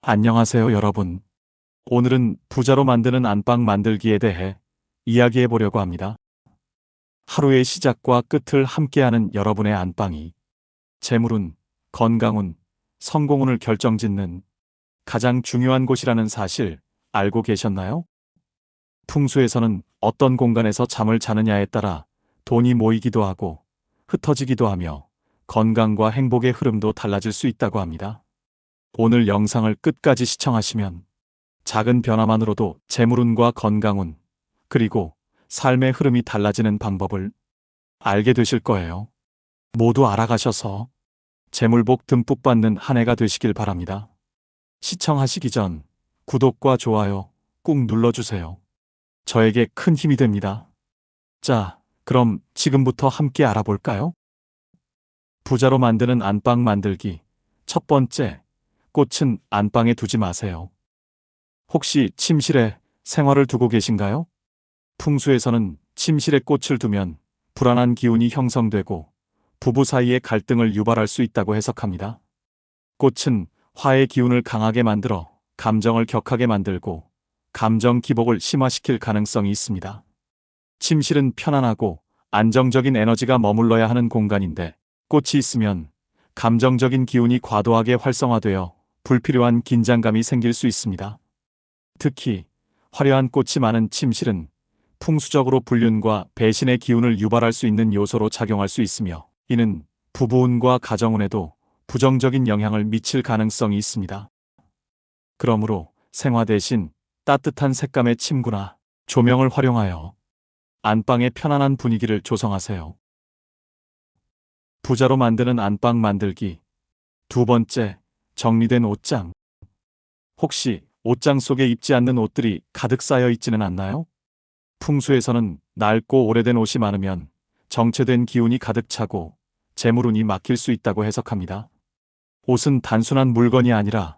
안녕하세요, 여러분. 오늘은 부자로 만드는 안방 만들기에 대해 이야기해 보려고 합니다. 하루의 시작과 끝을 함께하는 여러분의 안방이 재물운, 건강운, 성공운을 결정짓는 가장 중요한 곳이라는 사실 알고 계셨나요? 풍수에서는 어떤 공간에서 잠을 자느냐에 따라 돈이 모이기도 하고 흩어지기도 하며 건강과 행복의 흐름도 달라질 수 있다고 합니다. 오늘 영상을 끝까지 시청하시면 작은 변화만으로도 재물운과 건강운, 그리고 삶의 흐름이 달라지는 방법을 알게 되실 거예요. 모두 알아가셔서 재물복 듬뿍 받는 한 해가 되시길 바랍니다. 시청하시기 전 구독과 좋아요 꾹 눌러주세요. 저에게 큰 힘이 됩니다. 자, 그럼 지금부터 함께 알아볼까요? 부자로 만드는 안방 만들기. 첫 번째, 꽃은 안방에 두지 마세요. 혹시 침실에 생화를 두고 계신가요? 풍수에서는 침실에 꽃을 두면 불안한 기운이 형성되고 부부 사이의 갈등을 유발할 수 있다고 해석합니다. 꽃은 화의 기운을 강하게 만들어 감정을 격하게 만들고 감정 기복을 심화시킬 가능성이 있습니다. 침실은 편안하고 안정적인 에너지가 머물러야 하는 공간인데 꽃이 있으면 감정적인 기운이 과도하게 활성화되어 불필요한 긴장감이 생길 수 있습니다. 특히 화려한 꽃이 많은 침실은 풍수적으로 불륜과 배신의 기운을 유발할 수 있는 요소로 작용할 수 있으며 이는 부부운과 가정운에도 부정적인 영향을 미칠 가능성이 있습니다. 그러므로 생화 대신 따뜻한 색감의 침구나 조명을 활용하여 안방의 편안한 분위기를 조성하세요. 부자로 만드는 안방 만들기. 두 번째, 정리된 옷장. 혹시 옷장 속에 입지 않는 옷들이 가득 쌓여 있지는 않나요? 풍수에서는 낡고 오래된 옷이 많으면 정체된 기운이 가득 차고 재물운이 막힐 수 있다고 해석합니다. 옷은 단순한 물건이 아니라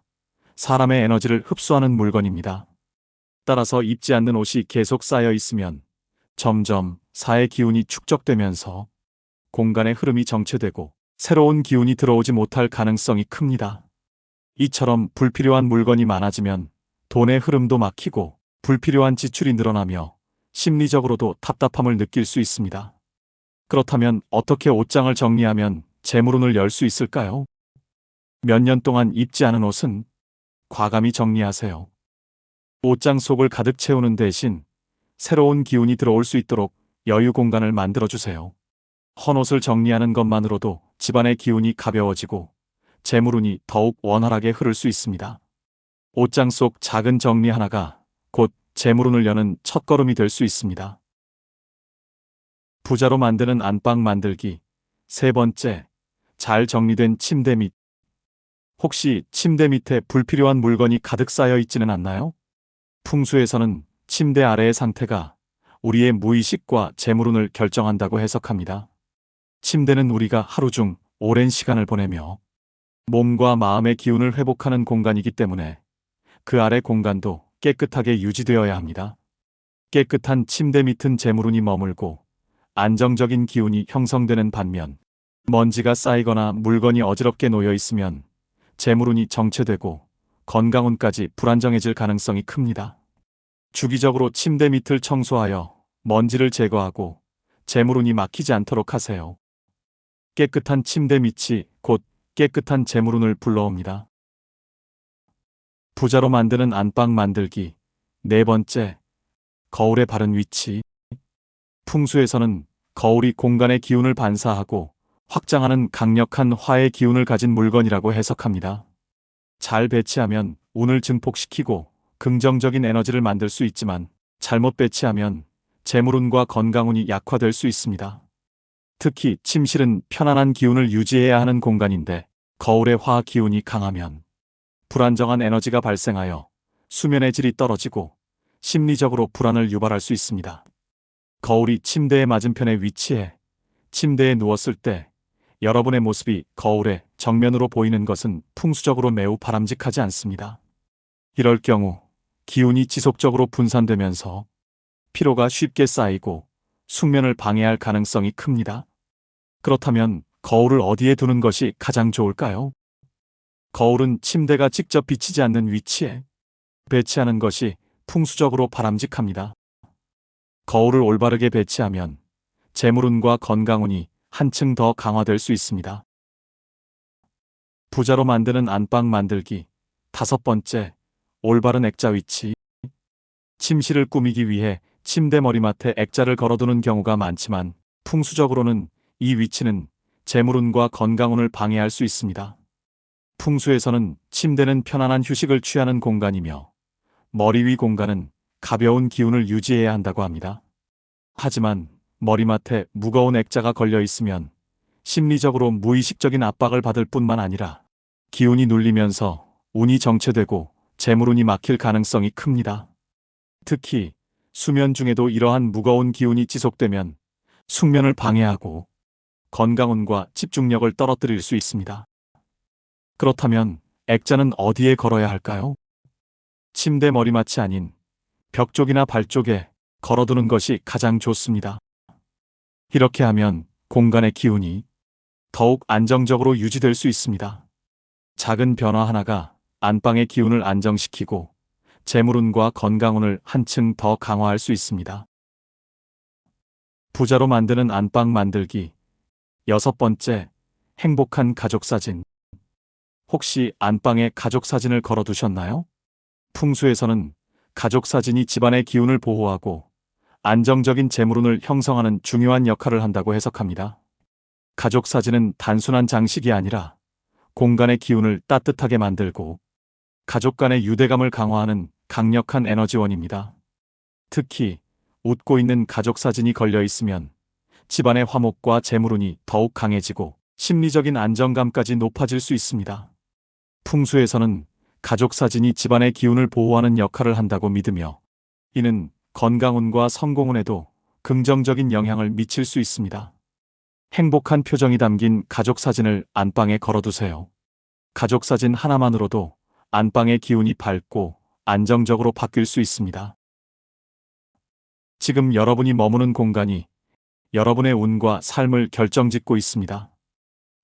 사람의 에너지를 흡수하는 물건입니다. 따라서 입지 않는 옷이 계속 쌓여 있으면 점점 사의 기운이 축적되면서 공간의 흐름이 정체되고 새로운 기운이 들어오지 못할 가능성이 큽니다. 이처럼 불필요한 물건이 많아지면 돈의 흐름도 막히고 불필요한 지출이 늘어나며 심리적으로도 답답함을 느낄 수 있습니다. 그렇다면 어떻게 옷장을 정리하면 재물운을 열 수 있을까요? 몇 년 동안 입지 않은 옷은 과감히 정리하세요. 옷장 속을 가득 채우는 대신 새로운 기운이 들어올 수 있도록 여유 공간을 만들어주세요. 헌옷을 정리하는 것만으로도 집안의 기운이 가벼워지고 재물운이 더욱 원활하게 흐를 수 있습니다. 옷장 속 작은 정리 하나가 곧 재물운을 여는 첫걸음이 될 수 있습니다. 부자로 만드는 안방 만들기. 세 번째, 잘 정리된 침대 밑. 혹시 침대 밑에 불필요한 물건이 가득 쌓여 있지는 않나요? 풍수에서는 침대 아래의 상태가 우리의 무의식과 재물운을 결정한다고 해석합니다. 침대는 우리가 하루 중 오랜 시간을 보내며 몸과 마음의 기운을 회복하는 공간이기 때문에 그 아래 공간도 깨끗하게 유지되어야 합니다. 깨끗한 침대 밑은 재물운이 머물고 안정적인 기운이 형성되는 반면 먼지가 쌓이거나 물건이 어지럽게 놓여 있으면 재물운이 정체되고 건강운까지 불안정해질 가능성이 큽니다. 주기적으로 침대 밑을 청소하여 먼지를 제거하고 재물운이 막히지 않도록 하세요. 깨끗한 침대 밑이 곧 깨끗한 재물운을 불러옵니다. 부자로 만드는 안방 만들기. 네 번째, 거울의 바른 위치. 풍수에서는 거울이 공간의 기운을 반사하고 확장하는 강력한 화의 기운을 가진 물건이라고 해석합니다. 잘 배치하면 운을 증폭시키고 긍정적인 에너지를 만들 수 있지만 잘못 배치하면 재물운과 건강운이 약화될 수 있습니다. 특히 침실은 편안한 기운을 유지해야 하는 공간인데 거울의 화 기운이 강하면 불안정한 에너지가 발생하여 수면의 질이 떨어지고 심리적으로 불안을 유발할 수 있습니다. 거울이 침대의 맞은편에 위치해 침대에 누웠을 때 여러분의 모습이 거울의 정면으로 보이는 것은 풍수적으로 매우 바람직하지 않습니다. 이럴 경우 기운이 지속적으로 분산되면서 피로가 쉽게 쌓이고 숙면을 방해할 가능성이 큽니다. 그렇다면 거울을 어디에 두는 것이 가장 좋을까요? 거울은 침대가 직접 비치지 않는 위치에 배치하는 것이 풍수적으로 바람직합니다. 거울을 올바르게 배치하면 재물운과 건강운이 한층 더 강화될 수 있습니다. 부자로 만드는 안방 만들기. 5번째, 올바른 액자 위치. 침실을 꾸미기 위해 침대 머리맡에 액자를 걸어두는 경우가 많지만 풍수적으로는 이 위치는 재물운과 건강운을 방해할 수 있습니다. 풍수에서는 침대는 편안한 휴식을 취하는 공간이며 머리 위 공간은 가벼운 기운을 유지해야 한다고 합니다. 하지만 머리맡에 무거운 액자가 걸려 있으면 심리적으로 무의식적인 압박을 받을 뿐만 아니라 기운이 눌리면서 운이 정체되고 재물운이 막힐 가능성이 큽니다. 특히 수면 중에도 이러한 무거운 기운이 지속되면 숙면을 방해하고 건강운과 집중력을 떨어뜨릴 수 있습니다. 그렇다면 액자는 어디에 걸어야 할까요? 침대 머리맡이 아닌 벽 쪽이나 발 쪽에 걸어두는 것이 가장 좋습니다. 이렇게 하면 공간의 기운이 더욱 안정적으로 유지될 수 있습니다. 작은 변화 하나가 안방의 기운을 안정시키고 재물운과 건강운을 한층 더 강화할 수 있습니다. 부자로 만드는 안방 만들기. 6번째, 행복한 가족사진. 혹시 안방에 가족사진을 걸어두셨나요? 풍수에서는 가족사진이 집안의 기운을 보호하고 안정적인 재물운을 형성하는 중요한 역할을 한다고 해석합니다. 가족사진은 단순한 장식이 아니라 공간의 기운을 따뜻하게 만들고 가족 간의 유대감을 강화하는 강력한 에너지원입니다. 특히 웃고 있는 가족사진이 걸려 있으면 집안의 화목과 재물운이 더욱 강해지고 심리적인 안정감까지 높아질 수 있습니다. 풍수에서는 가족사진이 집안의 기운을 보호하는 역할을 한다고 믿으며 이는 건강운과 성공운에도 긍정적인 영향을 미칠 수 있습니다. 행복한 표정이 담긴 가족사진을 안방에 걸어두세요. 가족사진 하나만으로도 안방의 기운이 밝고 안정적으로 바뀔 수 있습니다. 지금 여러분이 머무는 공간이 여러분의 운과 삶을 결정짓고 있습니다.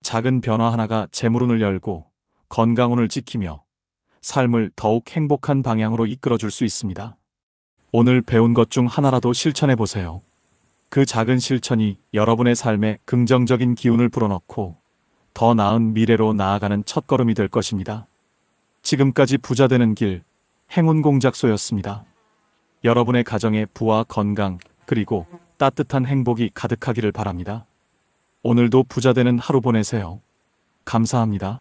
작은 변화 하나가 재물운을 열고 건강운을 지키며 삶을 더욱 행복한 방향으로 이끌어줄 수 있습니다. 오늘 배운 것 중 하나라도 실천해 보세요. 그 작은 실천이 여러분의 삶에 긍정적인 기운을 불어넣고 더 나은 미래로 나아가는 첫걸음이 될 것입니다. 지금까지 부자 되는 길, 행운공작소였습니다. 여러분의 가정에 부와 건강, 그리고 따뜻한 행복이 가득하기를 바랍니다. 오늘도 부자 되는 하루 보내세요. 감사합니다.